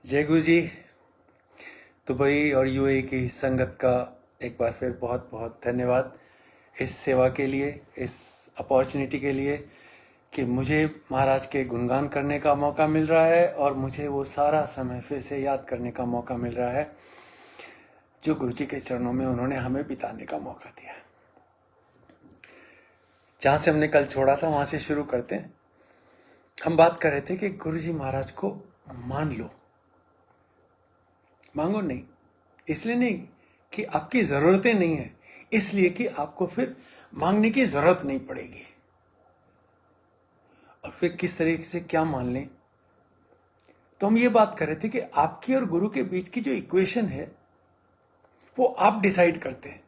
जय गुरु जी। दुबई और यूएई की संगत का एक बार फिर बहुत बहुत धन्यवाद इस सेवा के लिए, इस अपॉर्चुनिटी के लिए कि मुझे महाराज के गुणगान करने का मौका मिल रहा है और मुझे वो सारा समय फिर से याद करने का मौका मिल रहा है जो गुरु जी के चरणों में उन्होंने हमें बिताने का मौका दिया। जहाँ से हमने कल छोड़ा था वहाँ से शुरू करते हैं। हम बात कर रहे थे कि गुरु जी महाराज को मान लो, मांगो नहीं, इसलिए नहीं कि आपकी ज़रूरतें नहीं है, इसलिए कि आपको फिर मांगने की ज़रूरत नहीं पड़ेगी। और फिर किस तरीके से क्या मान लें, तो हम ये बात कर रहे थे कि आपकी और गुरु के बीच की जो इक्वेशन है वो आप डिसाइड करते हैं,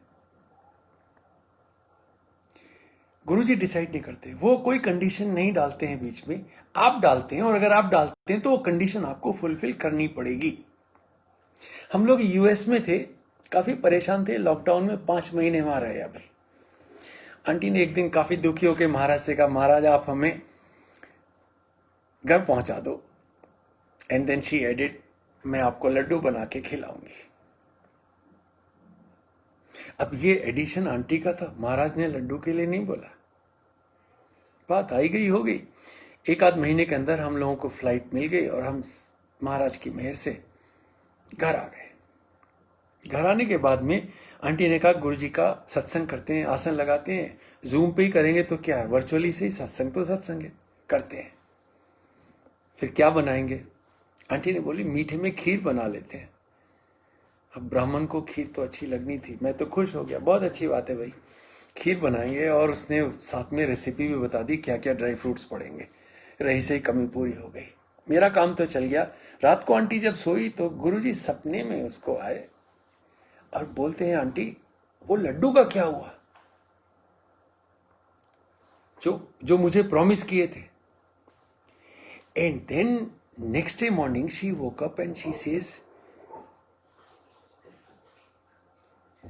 गुरु जी डिसाइड नहीं करते। वो कोई कंडीशन नहीं डालते हैं बीच में, आप डालते हैं। और अगर आप डालते हैं तो वो कंडीशन आपको फुलफिल करनी पड़ेगी। हम लोग यूएस में थे, काफ़ी परेशान थे, लॉकडाउन में 5 महीने वहाँ रहे। अभी आंटी ने एक दिन काफ़ी दुखी होकर महाराज से कहा, महाराज आप हमें घर पहुंचा दो। एंड देन शी एडिड, मैं आपको लड्डू बना के खिलाऊंगी। अब ये एडिशन आंटी का था, महाराज ने लड्डू के लिए नहीं बोला। बात आई गई हो गई। एक आध महीने के अंदर हम लोगों को फ्लाइट मिल गई और हम महाराज की मेहर से घर आ गए। घर आने के बाद में आंटी ने कहा, गुरु जी का सत्संग करते हैं, आसन लगाते हैं, जूम पे ही करेंगे तो क्या है, वर्चुअली से ही सत्संग तो सत्संग है, करते हैं। फिर क्या बनाएंगे? आंटी ने बोली मीठे में खीर बना लेते हैं। अब ब्राह्मण को खीर तो अच्छी लगनी थी, मैं तो खुश हो गया, बहुत अच्छी बात है भाई, खीर बनाएंगे। और उसने साथ में रेसिपी भी बता दी क्या क्या ड्राई फ्रूट्स पड़ेंगे। रही से ही कमी पूरी हो गई, मेरा काम तो चल गया। रात को आंटी जब सोई तो गुरुजी सपने में उसको आए और बोलते हैं, आंटी वो लड्डू का क्या हुआ जो जो मुझे प्रॉमिस किए थे। And then next day morning she woke up and she says,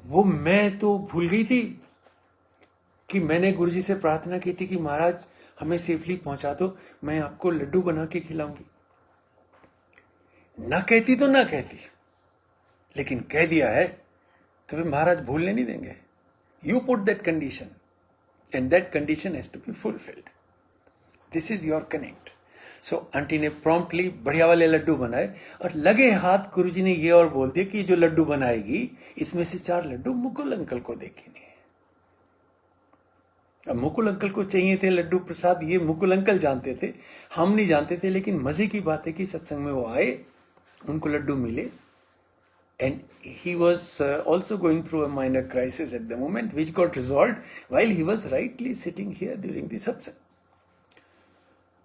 वो मैं तो भूल गई थी कि मैंने गुरुजी से प्रार्थना की थी कि महाराज हमें सेफली पहुंचा दो, मैं आपको लड्डू बना के खिलाऊंगी। ना कहती तो ना कहती, लेकिन कह दिया है तो फिर महाराज भूलने नहीं देंगे। You put that condition and that condition has to be fulfilled. This is your connect. So aunty ने प्रॉम्प्टली बढ़िया वाले लड्डू बनाए और लगे हाथ गुरुजी ने ये और बोल दिया कि जो लड्डू बनाएगी इसमें से 4 लड्डू मुकुल अंकल को देखेंगे। अब मुकुल अंकल को चाहिए थे लड्डू प्रसाद, ये मुकुल अंकल जानते थे, हम नहीं जानते थे। लेकिन मजे की बात है कि सत्संग में वो आए, उनको लड्डू मिले। And he was also going through a minor crisis at the moment, which got resolved while he was rightly sitting here during the satsang.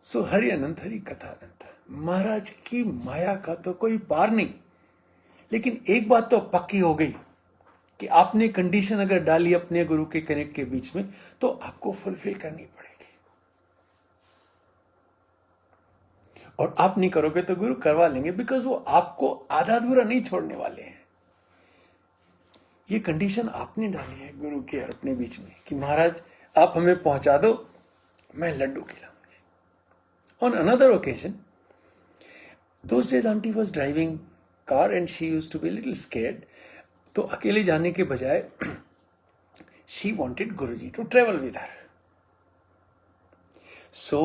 So Hari अनंत हरि कथा अनंत। महाराज की माया का तो कोई पार नहीं। लेकिन एक बात तो पक्की हो गई कि आपने कंडीशन अगर डाली अपने गुरु के कनेक्ट के बीच में तो आपको फुलफिल करनी पड़ेगी। और आप नहीं करोगे तो गुरु करवा लेंगे, बिकॉज वो आपको आधा अधूरा नहीं छोड़ने वाले हैं। ये कंडीशन आपने डाली है गुरु के और अपने बीच में कि महाराज आप हमें पहुंचा दो, मैं लड्डू खिलाऊंगी। On another occasion, those days aunty was driving car and she used to be little scared. तो अकेले जाने के बजाय she wanted Guruji to travel with her. So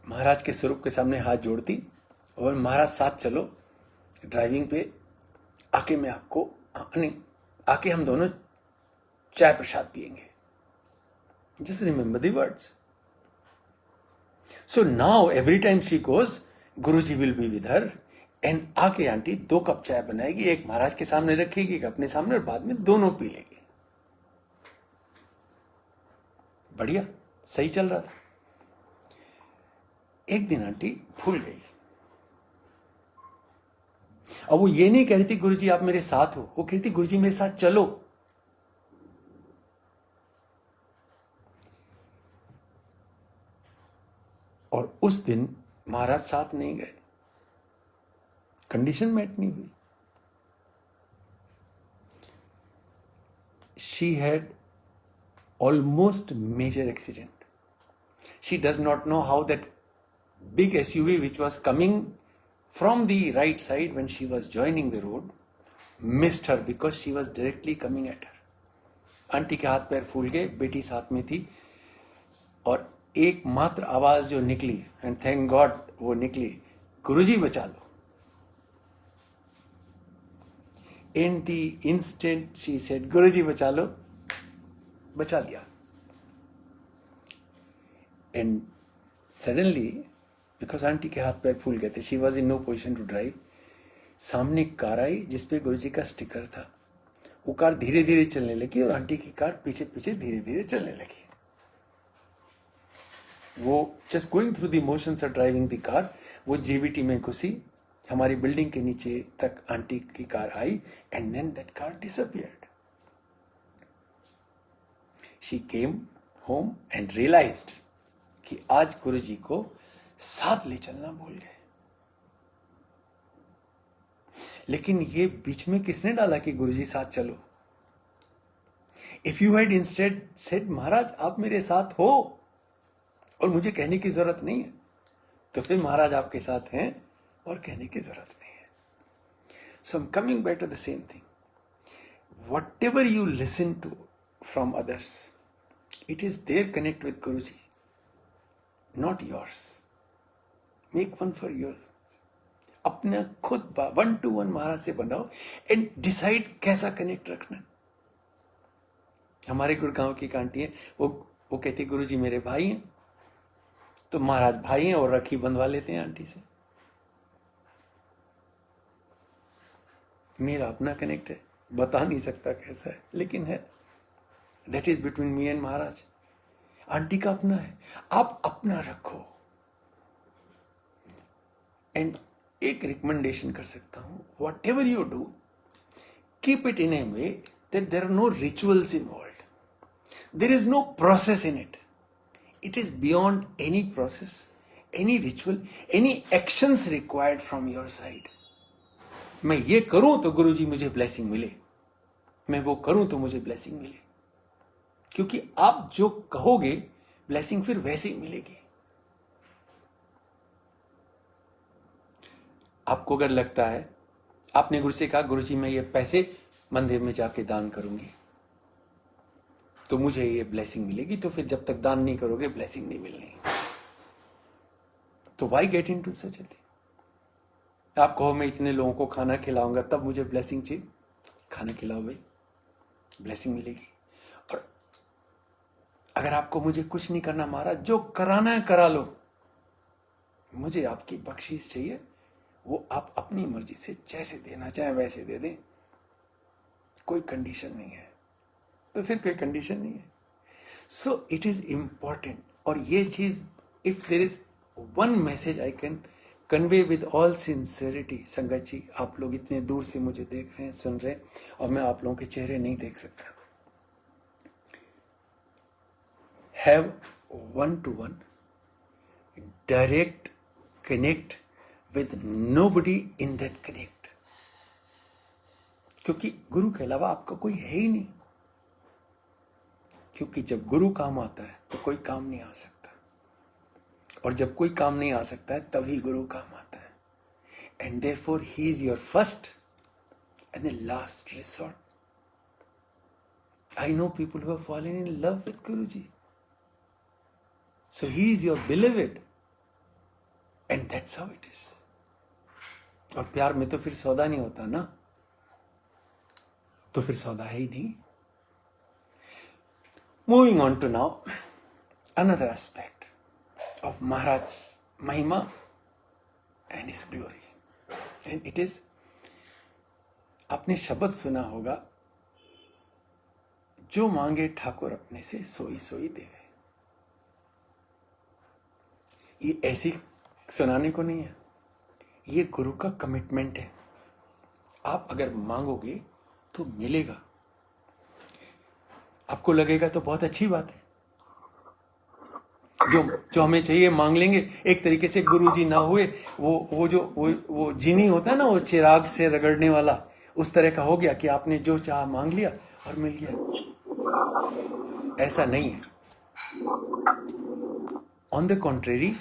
महाराज के स्वरूप के सामने हाथ जोड़ती और महाराज साथ चलो ड्राइविंग पे, आके मैं आपको नहीं, आके हम दोनों चाय प्रसाद पिएंगे। Just remember the words. So now every time she goes, Guruji will be with her. And आके आंटी 2 कप चाय बनाएगी, एक महाराज के सामने रखेगी, एक अपने सामने, और बाद में दोनों पी लेगी। बढ़िया, सही चल रहा था। एक दिन आंटी भूल गई। अब वो ये नहीं कह रही थी गुरुजी आप मेरे साथ हो, वो कह रही थी गुरुजी मेरे साथ चलो। और उस दिन महाराज साथ नहीं गए, कंडीशन मेट नहीं हुई। She had almost major accident. She does not know how that big SUV which was coming from the right side when she was joining the road missed her because she was directly coming at her. Aunty के हाथ पैर फूल गए, बेटी साथ में थी, और एकमात्र आवाज जो निकली, एंड थैंक गॉड वो निकली, गुरुजी बचा लो. In the instant she said, गुरुजी बचा लो, बचा लिया. And suddenly, because आंटी के हाथ पैर फूल गए थे, she was in no position to drive, सामने कार आई जिसपे गुरुजी का स्टिकर था. वो कार धीरे धीरे चलने लगी और आंटी की कार पीछे पीछे धीरे धीरे चलने लगी. वो just going through the motions of driving the car, वो जीवीटी में घुसी, हमारी बिल्डिंग के नीचे तक आंटी की कार आई, and then that car disappeared. She came home and realised कि आज गुरुजी को साथ ले चलना भूल गए. लेकिन ये बीच में किसने डाला कि गुरुजी साथ चलो? If you had instead said, महाराज आप मेरे साथ हो और मुझे कहने की जरूरत नहीं है, तो फिर महाराज आपके साथ हैं और कहने की जरूरत नहीं है. So I am coming back to the same thing. Whatever you listen to from others, it is their connect with Guruji, not yours. Make one for your. अपना खुद 1-to-1 महाराज से बनाओ एंड डिसाइड कैसा कनेक्ट रखना. हमारे गुड़गांव की एक aunty है, वो कहती गुरुजी मेरे भाई हैं, तो महाराज भाई हैं और राखी बंधवा लेते हैं आंटी से. मेरा अपना कनेक्ट है, बता नहीं सकता कैसा है, लेकिन है. That is between me and Maharaj. Aunty का अपना है, आप अपना रखो. एंड एक रिकमेंडेशन कर सकता हूं, whatever you do, keep it in a way that there are no rituals involved, there is no process in it. It is beyond any process, any ritual, any actions required from your side. मैं ये करूं तो गुरुजी मुझे blessing मिले, मैं वो करूं तो मुझे ब्लेसिंग मिले, क्योंकि आप जो कहोगे ब्लेसिंग फिर वैसे ही मिलेगी. आपको अगर लगता है, आपने गुरु से कहा गुरुजी मैं ये पैसे मंदिर में जाके दान करूंगी तो मुझे ये ब्लेसिंग मिलेगी, तो फिर जब तक दान नहीं करोगे ब्लेसिंग नहीं मिलनी. तो why get into such a thing? आप कहो मैं इतने लोगों को खाना खिलाऊंगा तब मुझे ब्लेसिंग चाहिए. खाना खिलाओ भाई, ब्लेसिंग मिलेगी. और अगर आपको मुझे कुछ नहीं करना महाराज, जो कराना है करा लो, मुझे आपकी बख्शीश चाहिए, वो आप अपनी मर्जी से जैसे देना चाहे वैसे दे दें, कोई कंडीशन नहीं है. तो फिर कोई कंडीशन नहीं है. So it is important. और ये चीज, if there is one message I can convey with all sincerity, संगत जी आप लोग इतने दूर से मुझे देख रहे हैं, सुन रहे हैं, और मैं आप लोगों के चेहरे नहीं देख सकता. Have 1-to-1 direct connect with nobody in that connect, क्योंकि गुरु के अलावा आपका कोई है ही नहीं. क्योंकि जब गुरु काम आता है तो कोई काम नहीं आ सकता, और जब कोई काम नहीं आ सकता है तभी गुरु काम आता है. And therefore he is your first and the last resort. I know people who have fallen in love with Guruji, so he is your beloved, and that's how it is. और प्यार में तो फिर सौदा नहीं होता ना, तो फिर सौदा है ही नहीं. Moving on to now another aspect of Maharaj's Mahima and his glory, and it is, आपने शब्द सुना होगा, जो मांगे ठाकुर अपने से सोई सोई देवे. ये ऐसी सुनाने को नहीं है, ये गुरु का कमिटमेंट है. आप अगर मांगोगे तो मिलेगा. आपको लगेगा तो बहुत अच्छी बात है, जो हमें चाहिए मांग लेंगे. एक तरीके से गुरुजी ना हुए, वो जीनी होता है ना, वो चिराग से रगड़ने वाला, उस तरह का हो गया कि आपने जो चाहा मांग लिया और मिल गया. ऐसा नहीं है. On the contrary,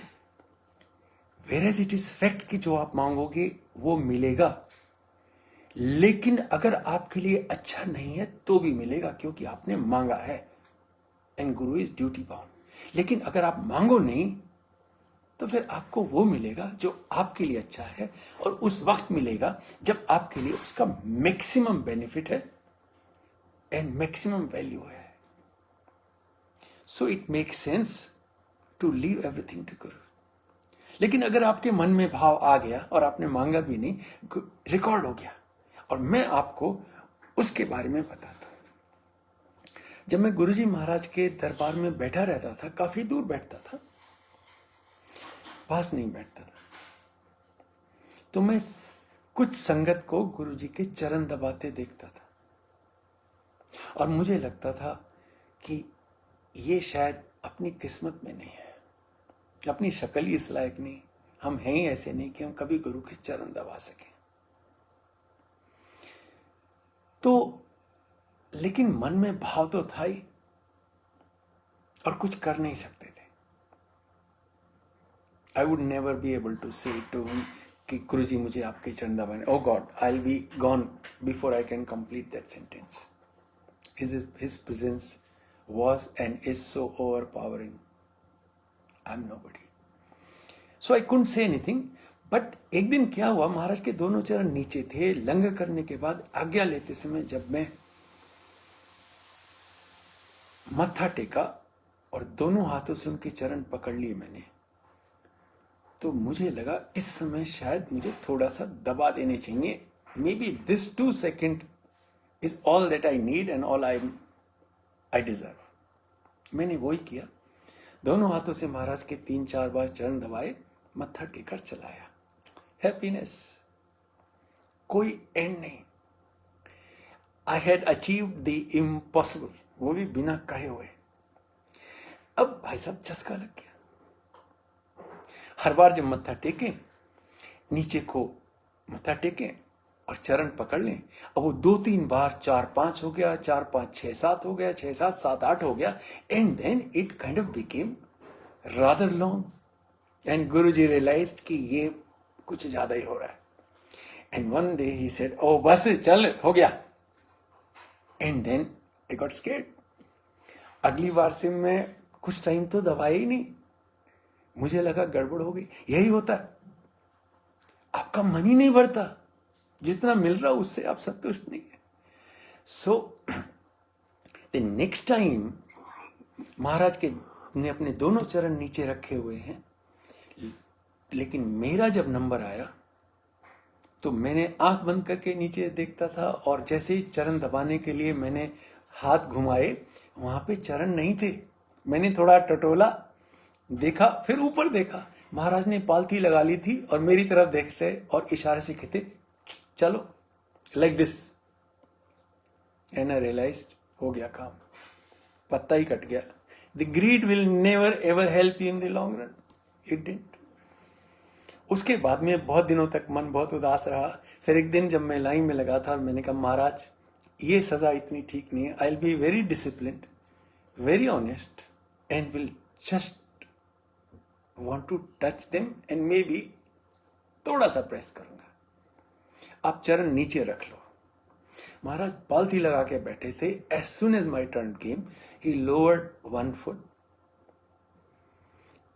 Whereas it is fact कि जो आप मांगोगे वो मिलेगा, लेकिन अगर आपके लिए अच्छा नहीं है तो भी मिलेगा क्योंकि आपने मांगा है, and Guru is duty bound. लेकिन अगर आप मांगो नहीं तो फिर आपको वो मिलेगा जो आपके लिए अच्छा है, और उस वक्त मिलेगा जब आपके लिए उसका मैक्सिमम बेनिफिट है एंड मैक्सिमम वैल्यू है। So it make sense to leave everything to Guru. लेकिन अगर आपके मन में भाव आ गया और आपने मांगा भी नहीं, रिकॉर्ड हो गया, और मैं आपको उसके बारे में बताता हूं। जब मैं गुरुजी महाराज के दरबार में बैठा रहता था, काफी दूर बैठता था, पास नहीं बैठता था, तो मैं कुछ संगत को गुरुजी के चरण दबाते देखता था, और मुझे लगता था कि ये शायद अपनी किस्मत में नहीं है, अपनी शक्ल ही इस लायक नहीं, हम हैं ही ऐसे नहीं कि हम कभी गुरु के चरण दबा सकें। तो लेकिन मन में भाव तो था ही, और कुछ कर नहीं सकते थे। I would never be able to say to him कि गुरुजी मुझे आपके चरण दबाने, oh god I will be gone before I can complete that sentence. His presence was and is so overpowering. I'm nobody. So I couldn't say anything. But एक दिन क्या हुआ, महाराज के दोनों चरण नीचे थे। लंगर करने के बाद आज्ञा लेते समय जब मैं मत्था टेका और दोनों हाथों से उनके चरण पकड़ लिए मैंने, तो मुझे लगा इस समय शायद मुझे थोड़ा सा दबा देने चाहिए। May be this 2 second is all that I need and all I deserve. मैंने वही किया, दोनों हाथों से महाराज के 3-4 बार चरण दबाए, मत्था टेकर चलाया। हैप्पीनेस, कोई एंड नहीं। I had achieved the impossible, वो भी बिना कहे हुए। अब भाई साहब चस्का लग गया। हर बार जब मत्था टेके, नीचे को मत्था टेके और चरण पकड़ लें, अब वो 2-3 बार 4-5 हो गया, 4-5 6-7 हो गया, 6-7 7-8 हो गया, and then it kind of became rather long, and Guruji realized कि ये कुछ ज्यादा ही हो रहा है। And one day he said, oh बस चल, हो गया। And then I got scared. अगली बार से मैं कुछ टाइम तो दबाया ही नहीं, मुझे लगा गड़बड़ हो गई। यही होता है, आपका मन ही नहीं भरता, जितना मिल रहा उससे आप संतुष्ट नहीं है। सो द नेक्स्ट टाइम महाराज के ने अपने दोनों चरण नीचे रखे हुए हैं, लेकिन मेरा जब नंबर आया तो मैंने आंख बंद करके नीचे देखता था, और जैसे ही चरण दबाने के लिए मैंने हाथ घुमाए, वहां पे चरण नहीं थे। मैंने थोड़ा टटोला, देखा, फिर ऊपर देखा, महाराज ने पालथी लगा ली थी और मेरी तरफ देखते और इशारे से कहते चलो, like this. And I realised हो गया काम, पत्ता ही कट गया। The greed will never ever help you in the long run, it didn't. उसके बाद में बहुत दिनों तक मन बहुत उदास रहा। फिर एक दिन जब मैं लाइन में लगा था, मैंने कहा महाराज ये सजा इतनी ठीक नहीं है, आई will be very disciplined, very honest, and will just want to touch them and maybe थोड़ा सा प्रेस करूंगा, आप चरण नीचे रख लो। महाराज पालथी लगा के बैठे थे। As soon as my turn came, he lowered 1 foot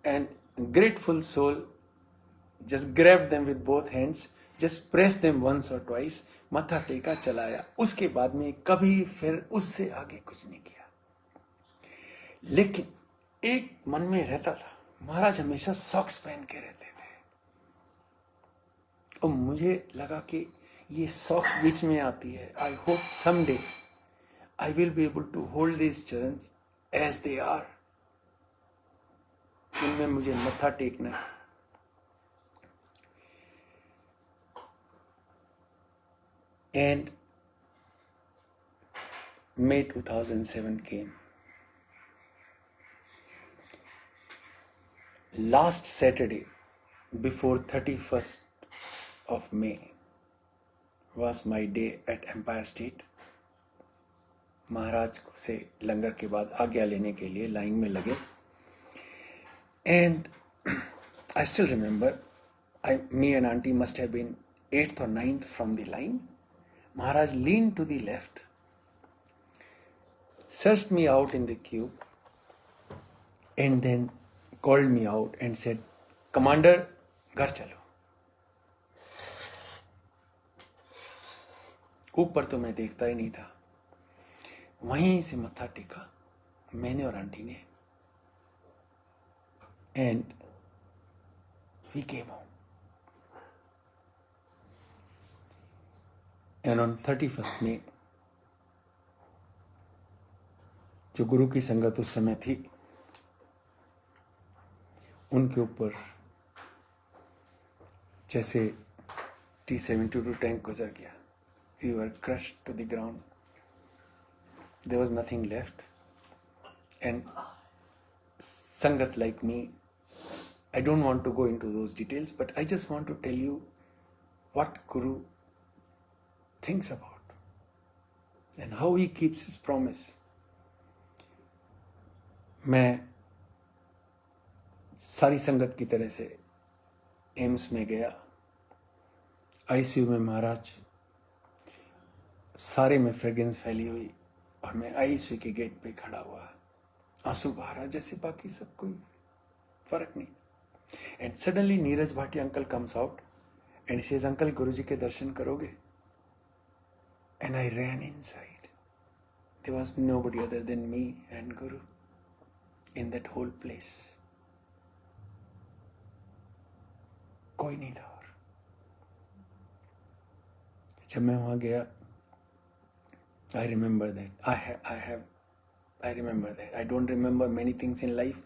and grateful soul just grabbed them with both hands, just pressed them once or twice, मत्था टेका, चलाया। उसके बाद में कभी फिर उससे आगे कुछ नहीं किया। लेकिन एक मन में रहता था, महाराज हमेशा सॉक्स पहन के रहते थे, और मुझे लगा कि ये सॉक्स बीच में आती है। I hope someday I will be able to hold this चरणs एज दे आर, इनमें मुझे मत्था टेकना है। And May 2007 came. Last Saturday before 31st of May was my day at Empire State. महाराज से लंगर के बाद आज्ञा लेने के लिए लाइन में लगे, and I still remember Me and auntie must have been 8th or 9th from the line. Maharaj leaned to the left, searched me out in the queue, and then called me out and said, "Commander, घर चलो." ऊपर तो मैं देखता ही नहीं था, वहीं से मत्था टेका मैंने और आंटी ने, and we came home. And on 31st May, जो गुरु की संगत उस समय थी, उनके ऊपर जैसे T-72 टैंक गुजर गया. We were crushed to the ground. There was nothing left. And Sangat like me, I don't want to go into those details, but I just want to tell you what Guru thinks about and how he keeps his promise. मैं सारी संगत की तरह से AIIMS में गया. ICU में महाराज, सारे में फ्रेग्रेंस फैली हुई, और मैं आईसीयू के गेट पे खड़ा हुआ, आंसू बहा रहा जैसे बाकी सब, कोई फर्क नहीं. And suddenly Neeraj Bhati uncle comes out and says, "uncle, Guruji के दर्शन करोगे?" And I ran inside. There was nobody other than me and Guru in that whole place. कोई नहीं था. और जब मैं वहां गया, I remember that. I remember that. I don't remember many things in life,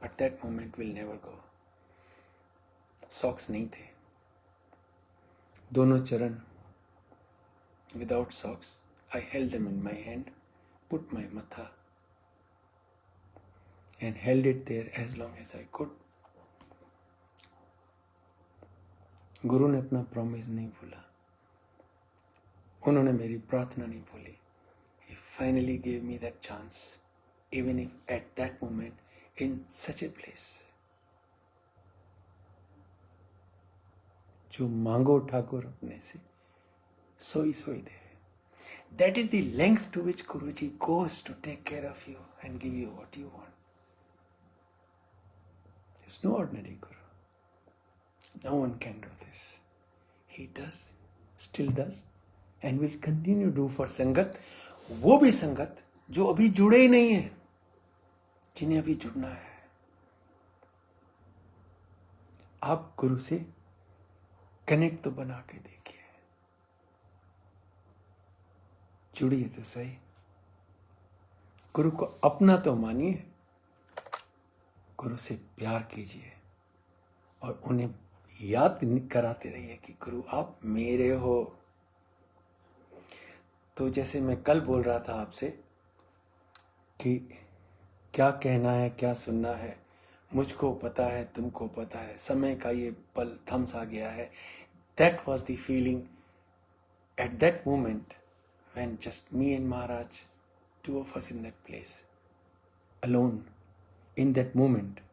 but that moment will never go. Socks नहीं थे, दोनों चरण without socks. I held them in my hand, put my matha, and held it there as long as I could. गुरु ने अपना promise नहीं भूला, उन्होंने मेरी प्रार्थना नहीं भूली. He finally gave me that chance, even if at that moment, in such a place. जो मांगो ठाकुर अपने से, सोई सोई दे. That is the length to which Guruji goes to take care of you and give you what you want. There's no ordinary Guru. No one can do this. He does, still does, and will continue to do for संगत. वो भी संगत जो अभी जुड़े ही नहीं है, जिन्हें अभी जुड़ना है. आप गुरु से कनेक्ट तो बना के देखिए, जुड़िए तो सही. गुरु को अपना तो मानिए, गुरु से प्यार कीजिए, और उन्हें याद कराते रहिए कि गुरु आप मेरे हो. तो जैसे मैं कल बोल रहा था आपसे कि क्या कहना है, क्या सुनना है, मुझको पता है, तुमको पता है, समय का ये पल थम सा गया है. That was the feeling at that moment when just me and Maharaj, two of us in that place, alone, in that moment,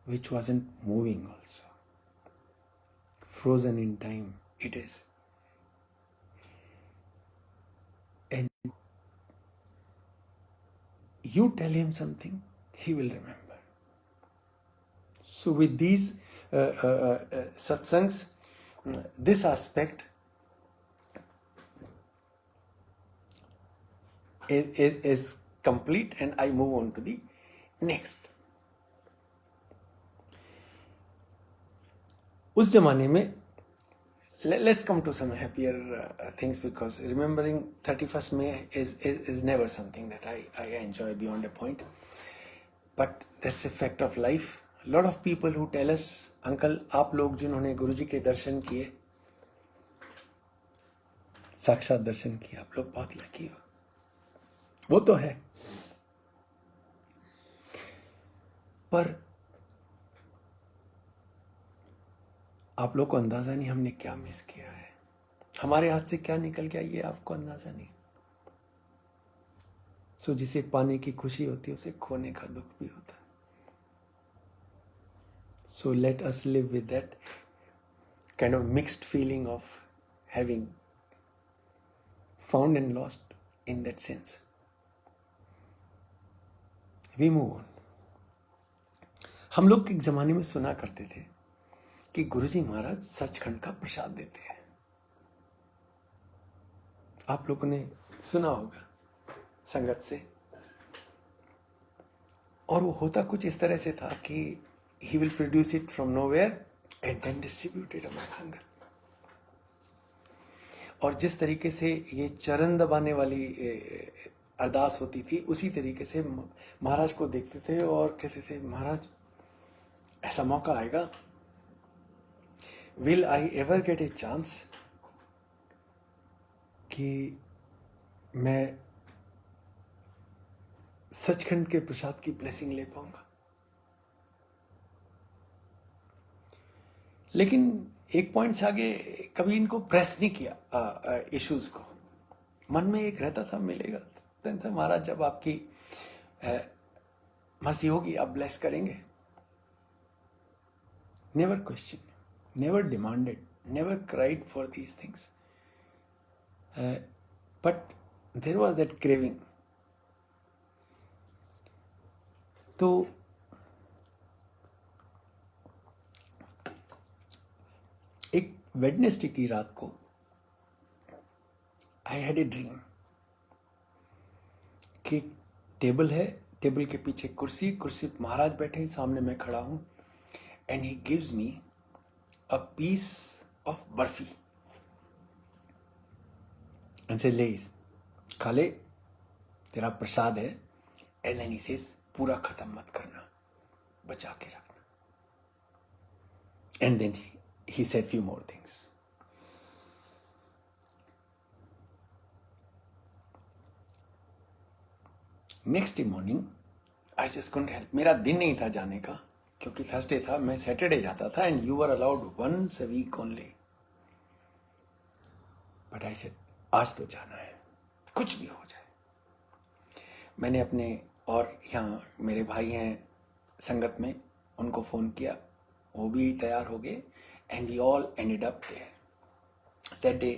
which wasn't moving also. Frozen in time, it is. And you tell him something, he will remember. So with these satsangs, this aspect is complete, and I move on to the next. उस जमाने में, let's come to some happier things, because remembering 31st May is never something that I enjoy beyond a point. But that's a fact of life. A lot of people who tell us, "Uncle, आप लोग जिन्होंने गुरुजी के दर्शन किए, साक्षात दर्शन किए, आप लोग बहुत लकी हो." वो तो है, पर आप लोग को अंदाजा नहीं हमने क्या मिस किया है, हमारे हाथ से क्या निकल गया, ये आपको अंदाजा नहीं. सो जिसे पाने की खुशी होती है, उसे खोने का दुख भी होता है. So let us live with that kind of mixed feeling of having found and lost in that sense. We move on. हम लोग एक ज़माने में सुना करते थे कि गुरुजी महाराज सचखंड का प्रसाद देते हैं. आप लोगों ने सुना होगा संगत से. और वो होता कुछ इस तरह से था कि he will produce it from nowhere and then distribute it among संगत. और जिस तरीके से ये चरण दबाने वाली अरदास होती थी, उसी तरीके से महाराज को देखते थे और कहते थे, महाराज ऐसा मौका आएगा, will I ever get a chance कि मैं सचखंड के प्रसाद की ब्लेसिंग ले पाऊंगा. लेकिन एक पॉइंट से आगे कभी इनको प्रेस नहीं किया इश्यूज को. मन में एक रहता था मिलेगा तो महाराज जब आपकी मर्जी होगी आप ब्लेस करेंगे. Never question, never demanded, never cried for these things, but there was that craving. तो एक वेडनेसडे की रात को आई हैड ए ड्रीम कि टेबल है, टेबल के पीछे कुर्सी, कुर्सी पे महाराज बैठे हैं, सामने मैं खड़ा हूं, and he gives me a piece of barfi and से ले, खा ले, तेरा प्रसाद है. एंड देन ही सेज, पूरा खत्म मत करना, बचा के रखना. And then he said few more things. Next day morning, I just couldn't help. मेरा दिन नहीं था जाने का, क्योंकि थर्सडे था, मैं सैटरडे जाता था, and you were allowed once a week only. But I said, आज तो जाना है, कुछ भी हो जाए. मैंने अपने और यहाँ मेरे भाई हैं संगत में, उनको फ़ोन किया, वो भी तैयार हो गए. And we all ended up there. That day,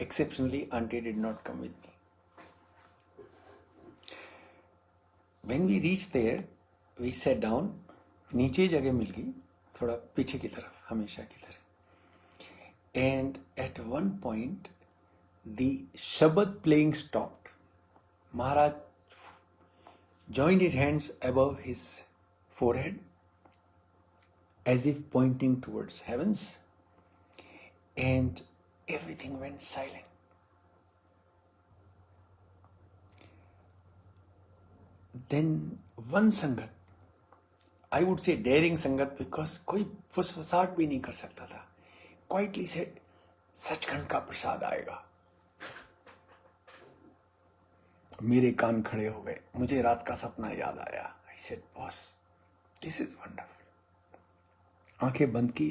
exceptionally, auntie did not come with me. When we reached there, we sat down. नीचे जगह मिल गई, थोड़ा पीछे की तरफ, हमेशा की तरह. And at one point, the Shabad playing stopped. Maharaj joined his hands above his forehead, as if pointing towards heavens, and everything went silent. Then one संगत, I would say daring संगत, because कोई फुसफुसाहट भी नहीं कर सकता था, quietly said, Sachkhand का प्रसाद आएगा. मेरे कान खड़े हो गए, मुझे रात का सपना याद आया. I said, boss, this is wonderful. आंखें बंद की,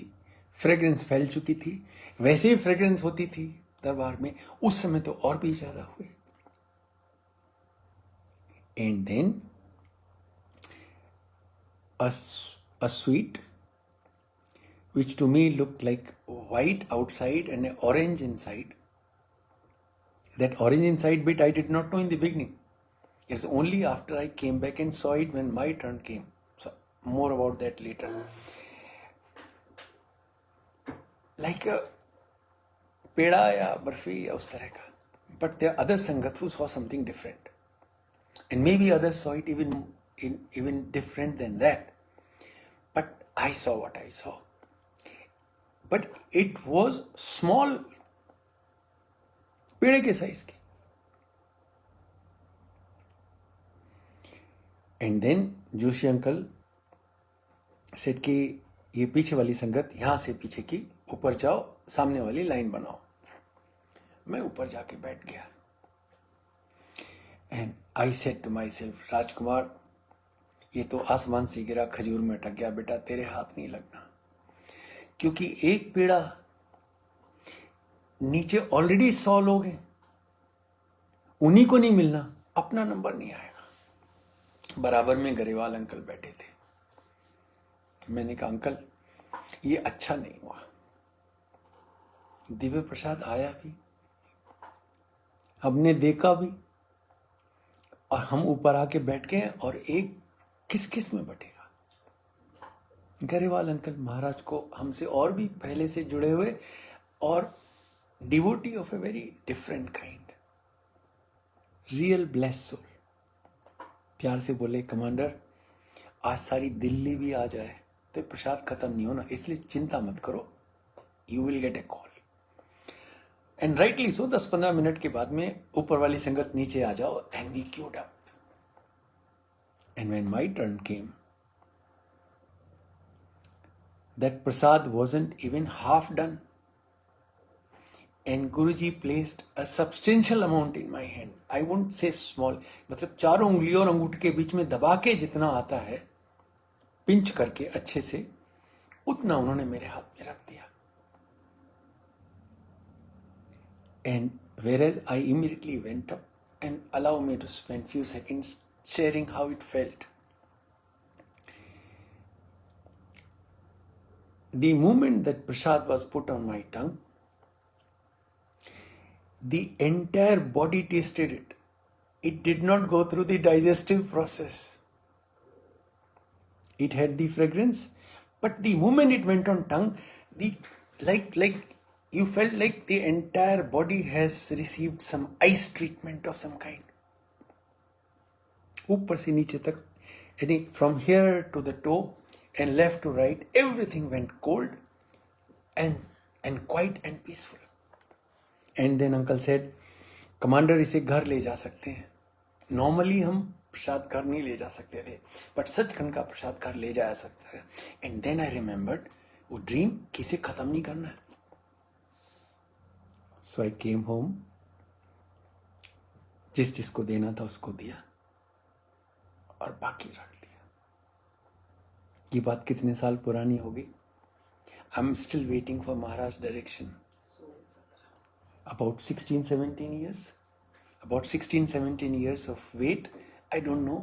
फ्रेग्रेंस फैल चुकी थी. वैसे ही फ्रेग्रेंस होती थी दरबार में, उस समय तो और भी ज्यादा हुई. And then a sweet which to me looked like white outside and orange inside. That orange inside bit I did not know in the beginning. It's only after I came back and saw it when my turn came. So more about that later. Like a पेड़ा या बर्फी या उस तरह का. But there are other sangat who saw something different, and maybe others saw it even different than that. But I saw what I saw. But it was small, पेड़े के size की. And then Joshi uncle said कि ये पीछे वाली संगत यहां से पीछे की ऊपर जाओ, सामने वाली लाइन बनाओ. मैं ऊपर जाके बैठ गया. And I said to myself, Rajkumar, ये तो आसमान से गिरा खजूर में अटक गया बेटा, तेरे हाथ नहीं लगना. क्योंकि एक पेड़ा, नीचे ऑलरेडी 100 लोग हैं, उन्हीं को नहीं मिलना, अपना नंबर नहीं आएगा. बराबर में गरेवाल अंकल बैठे थे. मैंने कहा अंकल ये अच्छा नहीं हुआ। दिव्य प्रसाद आया भी, हमने देखा भी, और हम ऊपर आके बैठ गए और एक किस किस में बटेगा। गरेवाल अंकल महाराज को हमसे और भी पहले से जुड़े हुए और devotee of a very different kind, real bless soul. प्यार से बोले कमांडर आज सारी दिल्ली भी आ जाए तो प्रसाद खत्म नहीं होना, इसलिए चिंता मत करो, you will get a call. And rightly so 10-15 minute के बाद में ऊपर वाली संगत नीचे आ जाओ and we queued up. And when my turn came, that prasad wasn't even half done, and Guruji placed a substantial amount in my hand. I won't say small, मतलब चारों उंगलियों और अंगूठे के बीच में दबा के जितना आता है पिंच करके अच्छे से, उतना उन्होंने मेरे हाथ में रख दिया। And whereas I immediately went up and allow me to spend few seconds sharing how it felt. The moment that prasad was put on my tongue, the entire body tasted it. It did not go through the digestive process. It had the fragrance, but the moment it went on tongue, the like you felt like the entire body has received some ice treatment of some kind. ऊपर से नीचे तक, यानी from here to the toe and left to right, everything went cold and quiet and peaceful. And then uncle said, commander इसे घर ले जा सकते हैं। नॉर्मली हम प्रसाद घर नहीं ले जा सकते थे, बट सचखंड का प्रसाद घर ले जाया सकता है। एंड देन आई रिमेम्बर्ड वो ड्रीम किसे खत्म नहीं करना है। सो आई केम होम, जिस जिसको देना था उसको दिया और बाकी रख दिया। ये बात कितने साल पुरानी हो गई। I am still waiting for Maharaj direction. About 16-17 years, about 16-17 years of wait. I don't know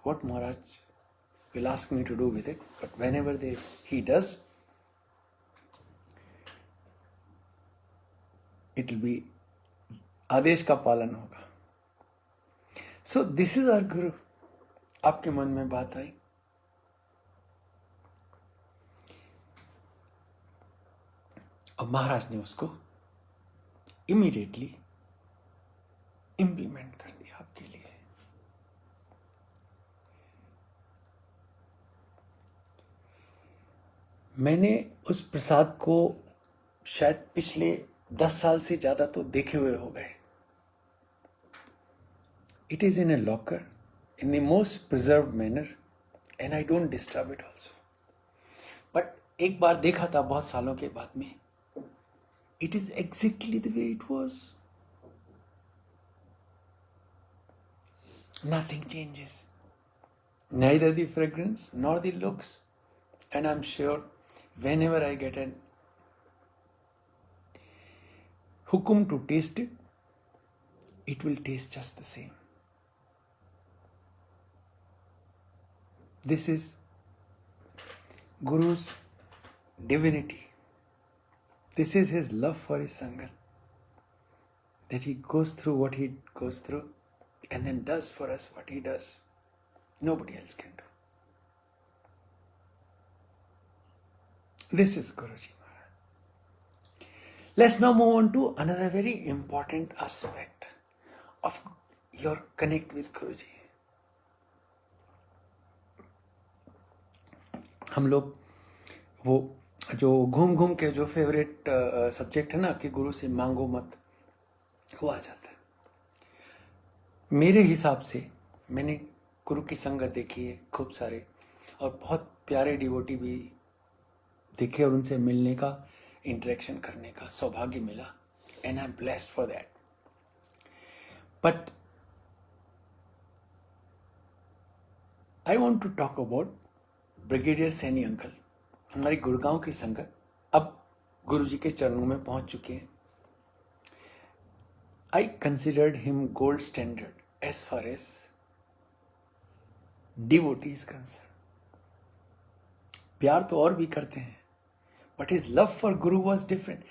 what Maharaj will ask me to do with it, but whenever he does, it will be आदेश का पालन होगा। So this is our Guru. आपके मन में बात आई? और महाराज ने उसको इमीडिएटली इंप्लीमेंट कर दिया आपके लिए। मैंने उस प्रसाद को शायद पिछले 10 साल से ज्यादा तो देखे हुए हो गए। It is in A locker in the most preserved manner and I don't disturb it also. But एक बार देखा था बहुत सालों के बाद में, it is exactly the way it was. Nothing changes, neither the fragrance nor the looks. And I'm sure whenever I get an hukum to taste it, it will taste just the same. This is Guru's divinity. This is his love for his Sangha, that he goes through what he goes through and then does for us what he does. Nobody else can do. This is Guruji Maharaj. Let's now move on to another very important aspect of your connect with Guruji. हम लोग वो जो घूम घूम के जो favourite subject है ना कि गुरु से मांगो मत, वो आ जाता है। मेरे हिसाब से मैंने गुरु की संगत देखी है खूब सारे, और बहुत प्यारे डिवोटी भी देखे और उनसे मिलने का, इंटरेक्शन करने का सौभाग्य मिला, and I am blessed for that. But I want to talk about brigadier Saini uncle. हमारी गुड़गांव की संगत अब गुरुजी के चरणों में पहुंच चुके हैं। I considered him gold standard as far as devotee is concerned, प्यार तो और भी करते हैं, but his love for Guru was different.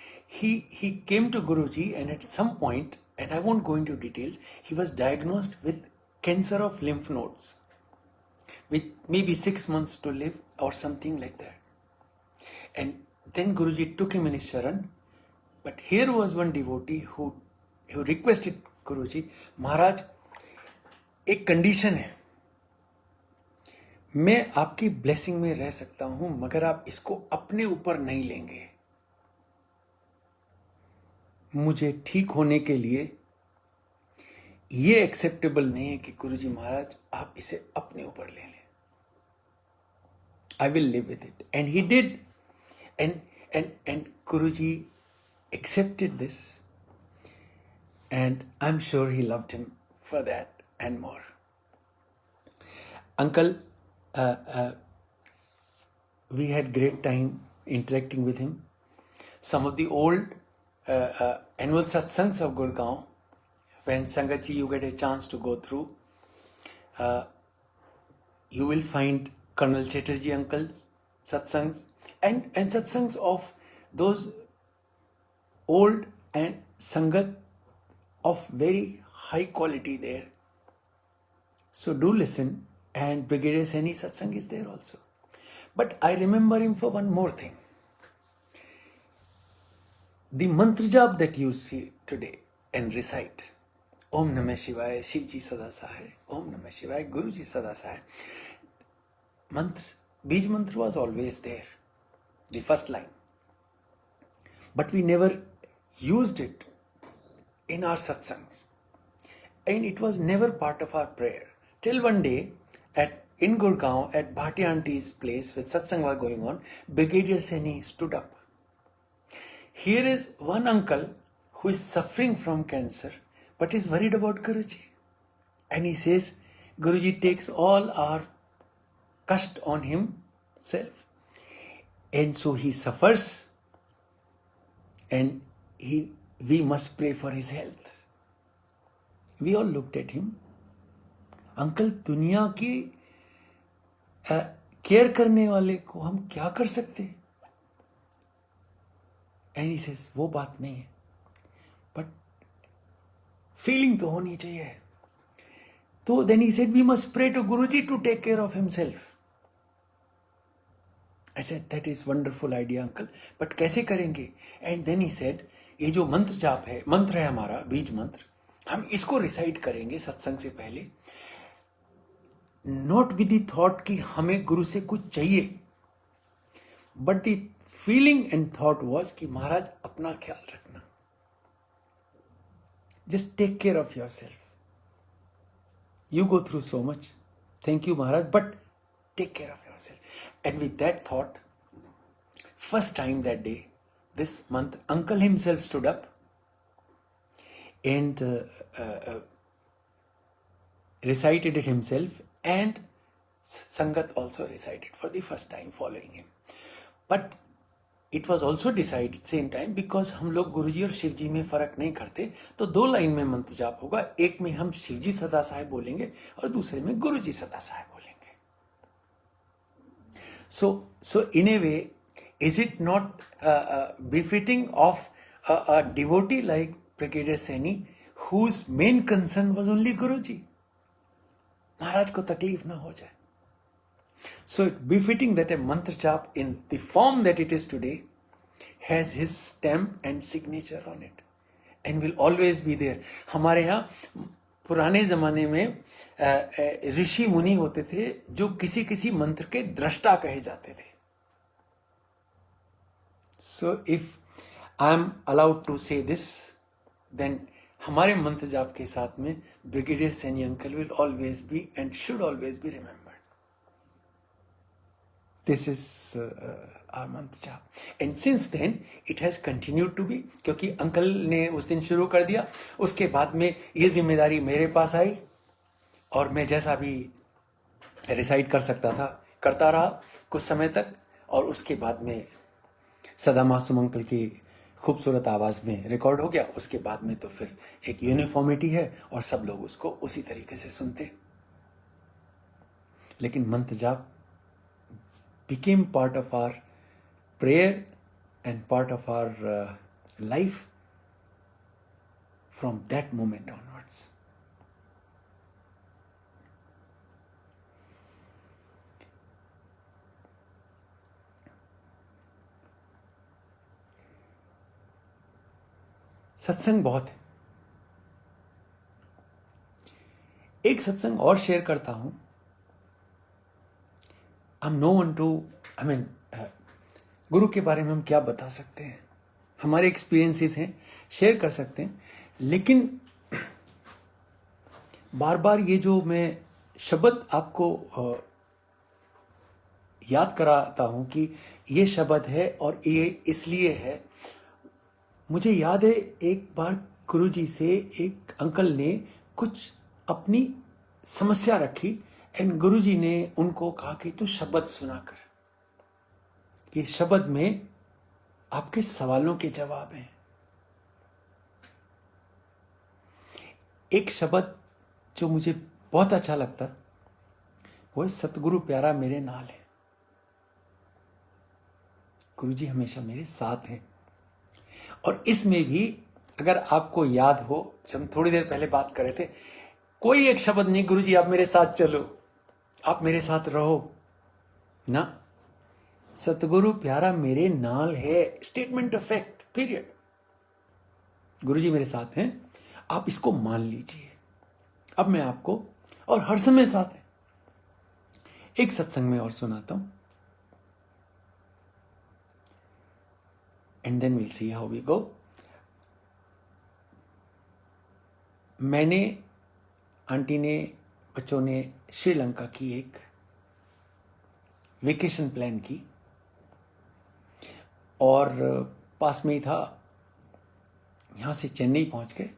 He came to Guruji, and at some point, and I won't go into details, he was diagnosed with cancer of lymph nodes, with maybe 6 months to live or something like that. And then Guruji took him in his sharan. But here was one devotee who requested Guruji, Maharaj, एक condition है, मैं आपकी blessing में रह सकता हूं मगर आप इसको अपने ऊपर नहीं लेंगे। मुझे ठीक होने के लिए ये एक्सेप्टेबल नहीं है कि गुरुजी महाराज आप इसे अपने ऊपर ले लें। I will live with it. And he did. And Guruji accepted this, and I'm sure he loved him for that and more. Uncle, we had great time interacting with him. Some of the old annual satsangs of Gurgaon, when Sangatji you get a chance to go through, you will find Colonel Chatterjee uncle's satsangs and satsangs of those old and sangat of very high quality there. So do listen, and Brigadier Saini satsang is there also. But I remember him for one more thing. The mantra jap that you see today and recite, Om Namah Shivaya, Shivji Sada Sahay, Om Namah Shivaya, Guruji Sada Sahay. Bij mantra was always there, the first line. But we never used it in our satsangs, and it was never part of our prayer till one day in Gurgaon at Bhati auntie's place with satsang was going on. Brigadier Saini stood up. Here is one uncle who is suffering from cancer but is worried about Guruji, and he says Guruji takes all our kast on himself, and so he suffers, and we must pray for his health. We all looked at him. Uncle, दुनिया की care करने वाले को हम क्या कर सकते? And he says, वो बात नहीं है, but feeling तो होनी चाहिए. तो then he said, we must pray to Guruji to take care of himself. I said, that is wonderful idea, uncle, but कैसे करेंगे? And then he said, ये जो मंत्र है हमारा बीज मंत्र, हम इसको रिसाइट करेंगे सत्संग से पहले, नॉट विद द थॉट कि हमें गुरु से कुछ चाहिए, but the feeling and thought was कि महाराज अपना ख्याल रखना, just take care of yourself, you go through so much, thank you महाराज, but take care of yourself. And with that thought, first time that day, this month, uncle himself stood up and recited it himself, and Sangat also recited for the first time following him. But it was also decided same time, because हम लोग गुरुजी और शिवजी में फर्क नहीं करते, तो 2 line में मंत्र जाप होगा, एक में हम शिवजी सदा साहेब बोलेंगे और दूसरे में गुरुजी सदा साहेब बोलेंगे. So in a way, is it not befitting of a devotee like Brigadier Saini, whose main concern was only Guruji? Maharaj ko taklif na ho jaye. So it befitting that a mantra jap in the form that it is today has his stamp and signature on it, and will always be there. हमारे यहाँ पुराने जमाने में ऋषि मुनि होते थे जो किसी किसी मंत्र के दृष्टा कहे जाते थे. So if I am allowed to say this, then हमारे मंत्र जाप के साथ में Brigadier Saini uncle will always be and should always be remembered. This is our mantra जाप, and since then it has continued to be, क्योंकि uncle ने उस दिन शुरू कर दिया, उसके बाद में ये जिम्मेदारी मेरे पास आई, और मैं जैसा भी रिसाइट कर सकता था करता रहा कुछ समय तक, और उसके बाद में सदा मासूम अंकल की खूबसूरत आवाज़ में रिकॉर्ड हो गया. उसके बाद में तो फिर एक यूनिफॉर्मिटी है और सब लोग उसको उसी तरीके से सुनते. लेकिन मंत्र जाप became part of our prayer and part of our life from that moment onwards. सत्संग बहुत है। एक सत्संग और शेयर करता हूं। I'm no one to, गुरु के बारे में हम क्या बता सकते हैं, हमारे एक्सपीरियंसेस हैं, शेयर कर सकते हैं, लेकिन बार बार ये जो मैं शब्द आपको याद कराता हूं कि ये शब्द है और ये इसलिए है। मुझे याद है एक बार गुरुजी से एक अंकल ने कुछ अपनी समस्या रखी एंड गुरुजी ने उनको कहा कि तू शब्द सुना कर, ये शब्द में आपके सवालों के जवाब हैं। एक शब्द जो मुझे बहुत अच्छा लगता वो सतगुरु प्यारा मेरे नाल है। गुरुजी हमेशा मेरे साथ हैं। और इसमें भी अगर आपको याद हो, जब हम थोड़ी देर पहले बात कर रहे थे, कोई एक शब्द नहीं गुरुजी आप मेरे साथ चलो, आप मेरे साथ रहो ना, सतगुरु प्यारा मेरे नाल है, स्टेटमेंट ऑफ फैक्ट, पीरियड। गुरुजी मेरे साथ हैं, आप इसको मान लीजिए। अब मैं आपको और हर समय साथ है। एक सत्संग में और सुनाता हूं and then will see how we go. मैंने, आंटी ने, बच्चों ने श्रीलंका की एक वेकेशन प्लान की और पास में ही था। यहां से चेन्नई पहुंच गए।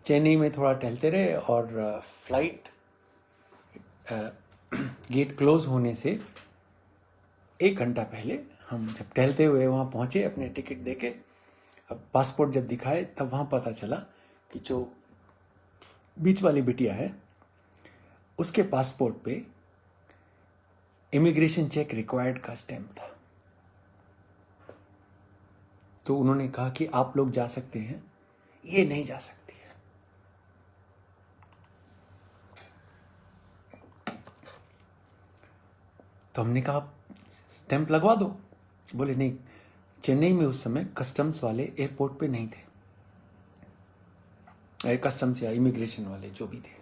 चेन्नई में थोड़ा टहलते रहे और फ्लाइट गेट क्लोज होने से 1 घंटा पहले हम जब टहलते हुए वहाँ पहुँचे, अपने टिकट देके, अब पासपोर्ट जब दिखाए तब वहाँ पता चला कि जो बीच वाली बिटिया है उसके पासपोर्ट पे इमिग्रेशन चेक रिक्वायर्ड का स्टैम्प था। तो उन्होंने कहा कि आप लोग जा सकते हैं, ये नहीं जा सकती है। तो हमने कहा स्टैंप लगवा दो। बोले नहीं, चेन्नई में उस समय कस्टम्स वाले एयरपोर्ट पे नहीं थे, कस्टम्स या इमिग्रेशन वाले जो भी थे।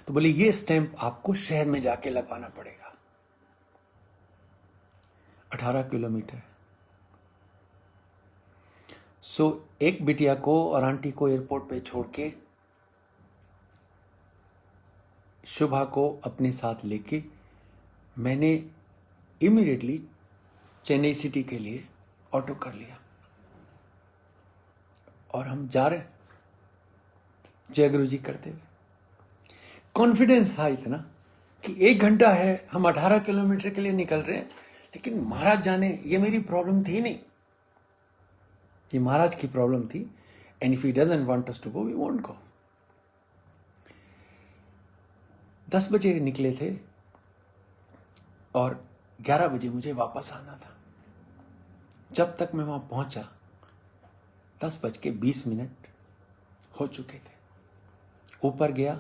तो बोले ये स्टैंप आपको शहर में जाके लगवाना पड़ेगा। 18 किलोमीटर। सो एक बिटिया को और आंटी को एयरपोर्ट पे छोड़ के शुभा को अपने साथ लेके मैंने इमीडिएटली चेन्नई सिटी के लिए ऑटो कर लिया और हम जा रहे, जय गुरु जी करते हुए। कॉन्फिडेंस था इतना कि 1 घंटा है, हम 18 किलोमीटर के लिए निकल रहे हैं, लेकिन महाराज जाने, ये मेरी प्रॉब्लम थी नहीं, ये महाराज की प्रॉब्लम थी। And if he doesn't want us to go, we won't go. 10 बजे निकले थे और 11 बजे मुझे वापस आना था। जब तक मैं वहां पहुंचा 10:20 हो चुके थे। ऊपर गया,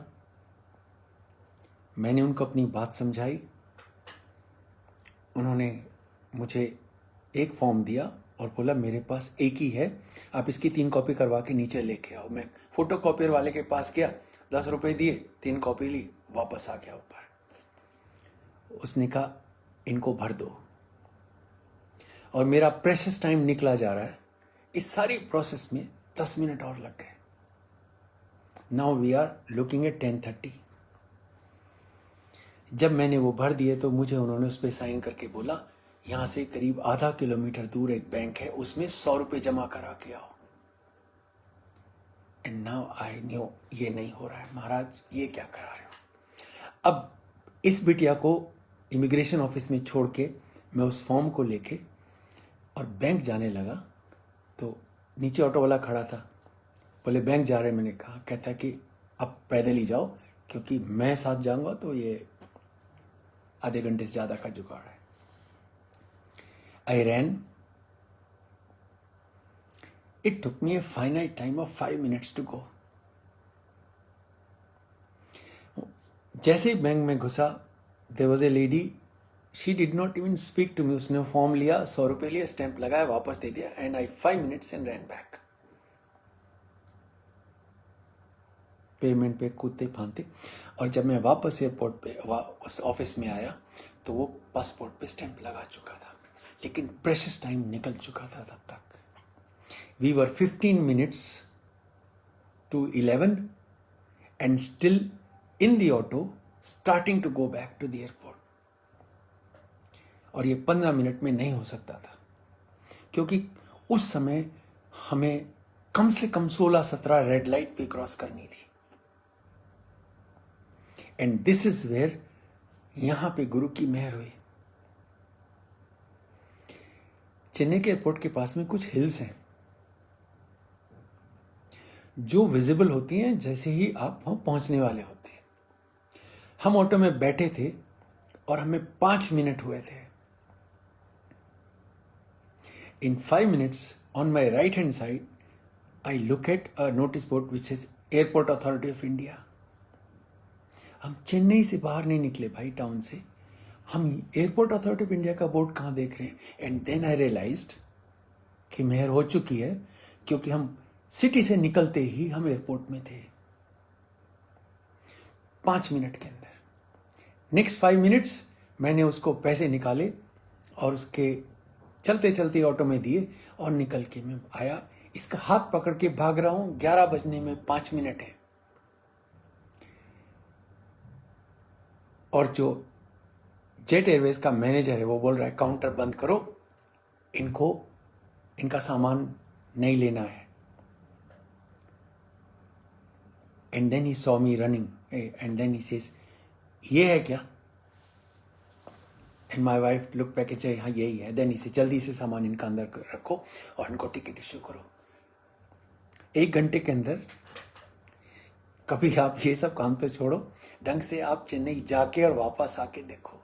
मैंने उनको अपनी बात समझाई। उन्होंने मुझे एक फॉर्म दिया और बोला मेरे पास एक ही है, आप इसकी 3 कॉपी करवा के नीचे लेके आओ। मैं फोटो कॉपियर वाले के पास गया, 10 रुपए दिए, 3 कॉपी ली, वापस आ गया ऊपर। उसने कहा इनको भर दो। और मेरा प्रेशियस टाइम निकला जा रहा है। इस सारी प्रोसेस में 10 मिनट और लग गए। Now we are looking at 10:30। जब मैंने वो भर दिए तो मुझे उन्होंने उस पर साइन करके बोला यहां से करीब आधा किलोमीटर दूर एक बैंक है, उसमें 100 रुपये जमा करा के आओ। एंड नाउ आई न्यू ये नहीं हो रहा है, महाराज ये क्या करा रहे हो। अब इस बिटिया को इमिग्रेशन ऑफिस में छोड़ के मैं उस फॉर्म को लेके और बैंक जाने लगा तो नीचे ऑटो वाला खड़ा था। बोले बैंक जा रहे, मैंने कहा, कहता कि अब पैदल ही जाओ क्योंकि मैं साथ जाऊंगा तो ये आधे घंटे से ज़्यादा का जुगाड़ है। I ran, it took me a finite time of 5 minutes to go. जैसे ही बैंक में घुसा, there was a lady, she did not even speak to me. उसने फॉर्म लिया, 100 रुपये लिया, स्टैंप लगाया, वापस दे दिया, and I 5 minutes and ran back. Payment पे कूदते फांदते। और जब मैं वापस एयरपोर्ट पे उस ऑफिस में आया तो वो पासपोर्ट पे स्टैंप लगा चुका था, लेकिन प्रेशियस टाइम निकल चुका था तब तक। We were 15 minutes to 11 and still in the auto starting to go back to the airport। और ये 15 मिनट में नहीं हो सकता था, क्योंकि उस समय हमें कम से कम 16-17 रेड लाइट भी क्रॉस करनी थी। एंड दिस इज वेयर यहां पे गुरु की मेहर हुई। चेन्नई के एयरपोर्ट के पास में कुछ हिल्स हैं जो विजिबल होती हैं जैसे ही आप वहां पहुंचने वाले होते हैं। हम ऑटो में बैठे थे और हमें 5 मिनट हुए थे। In 5 minutes, on my right hand side, I look at a notice board which says Airport Authority of India। हम चेन्नई से बाहर नहीं निकले भाई, टाउन से, हम एयरपोर्ट अथॉरिटी ऑफ इंडिया का बोर्ड कहाँ देख रहे हैं। एंड देन आई रियलाइज्ड कि मेहर हो चुकी है, क्योंकि हम सिटी से निकलते ही हम एयरपोर्ट में थे 5 मिनट के अंदर। नेक्स्ट 5 minutes मैंने उसको पैसे निकाले और उसके चलते चलते ऑटो में दिए और निकल के मैं आया। इसका हाथ पकड़ के भाग रहा हूं। 11 बजने में 5 मिनट है। और जो जेट एयरवेज का मैनेजर है वो बोल रहा है काउंटर बंद करो, इनका सामान नहीं लेना है। And then he saw me running and then he says ये है क्या? And my wife look back and say हाँ यही है। देन इसे जल्दी से सामान इनका अंदर रखो और इनको टिकट इश्यू करो। 1 घंटे के अंदर कभी आप ये सब काम तो छोड़ो, ढंग से आप चेन्नई जाके और वापस आके देखो।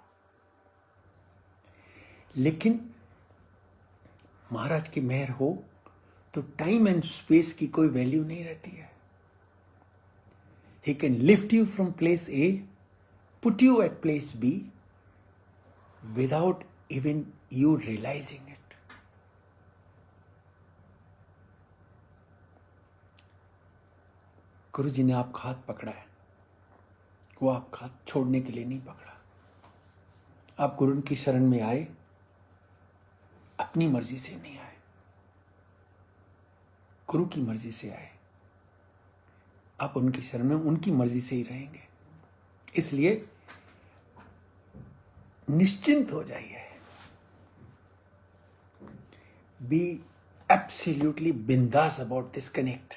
लेकिन महाराज की मेहर हो तो टाइम एंड स्पेस की कोई वैल्यू नहीं रहती है। He can lift you from place A, put you at place B without even you realizing it। गुरु जी ने आपका हाथ पकड़ा है, वो आपका हाथ छोड़ने के लिए नहीं पकड़ा। आप गुरु की शरण में आए, अपनी मर्जी से नहीं आए, गुरु की मर्जी से आए। आप उनकी शरण में उनकी मर्जी से ही रहेंगे। इसलिए निश्चिंत हो जाइए। बी एब्सोल्युटली बिंदास about this connect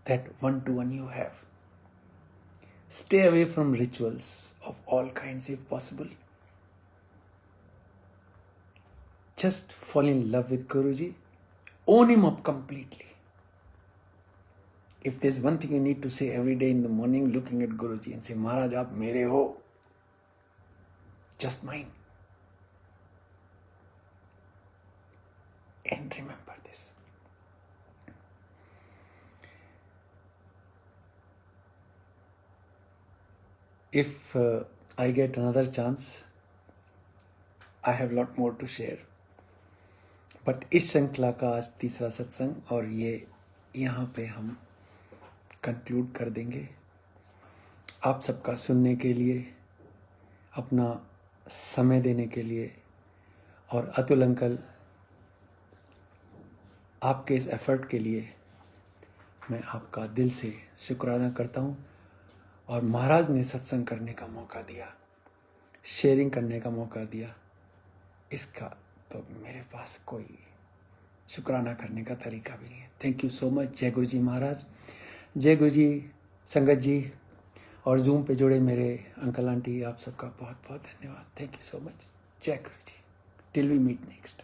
that one-to-one you have। Stay away from rituals of all kinds if possible। Just fall in love with Guruji, own him up completely। If there's one thing you need to say every day in the morning, looking at Guruji and say, Maharaj, आप मेरे हो, just mine। And remember this। If I get another chance, I have lot more to share। But इस श्रृंखला का आज तीसरा सत्संग और ये यहाँ पे हम कंक्लूड कर देंगे। आप सबका सुनने के लिए, अपना समय देने के लिए, और अतुल अंकल आपके इस एफर्ट के लिए मैं आपका दिल से शुक्राना करता हूँ। और महाराज ने सत्संग करने का मौका दिया, शेयरिंग करने का मौका दिया, इसका तो मेरे पास कोई शुक्राना करने का तरीका भी नहीं है। Thank you so much. जय गुरु जी महाराज, जय गुरु जी संगत जी, और जूम पे जुड़े मेरे अंकल आंटी, आप सबका बहुत बहुत धन्यवाद। Thank you so much. जय Guru ji. Till we meet next.